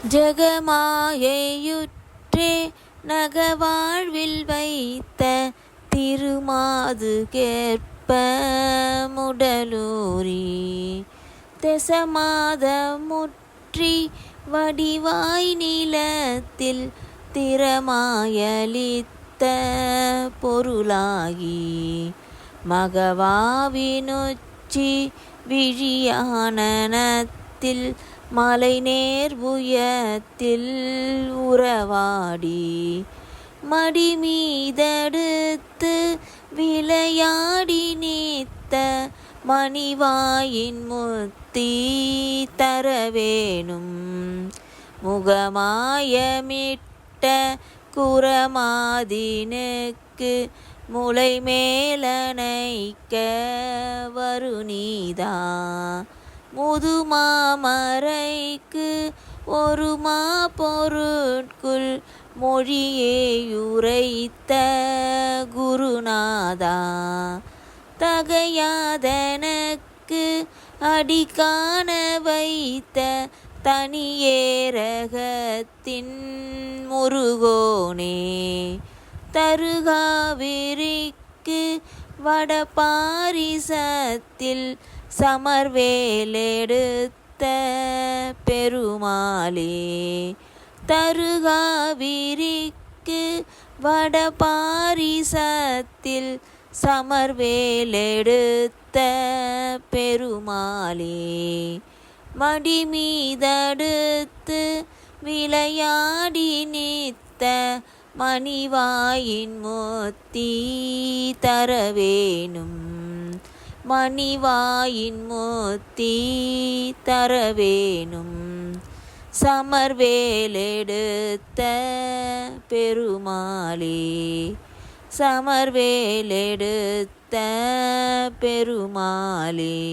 ஜெகமாயையுற்றே நகவாழ்வில் வைத்த திருமாது கேற்ப முடலூரி தெசமாத முற்றி வடிவாய் நிலத்தில் திறமாயளித்த பொருளாகி மகவாவினுச்சி விழியானனத்தில் மலை நேர்புயத்தில் உறவாடி மடிமீதடுத்து விளையாடி நீத்த மணிவாயின் முத்தி தரவேணும் முகமாயமிட்ட குரமாதினுக்கு முளை மேலனைக்க வருநீதா முதுமாமரைக்கு ஒரு பொருட்குள் மொழியேயுரைத்த குருநாதா தகையாதனக்கு அடிக்காண வைத்த தனியேரகத்தின் முருகோனே தருகாவிரிக்கு வடபாரிசத்தில் சமர்வேலெடுத்த பெருமாளே தருகாவிரிக்கு வடபாரிசத்தில் சமர்வேலெடுத்த பெருமாளே மடிமீதடுத்து விளையாடி நீத்த மணிவாயின் முத்தி தரவேணும் மணிவாயின் முத்தி தரவேணும் சமர்வேலெடுத்த பெருமாளே சமர்வேலெடுத்த பெருமாளே.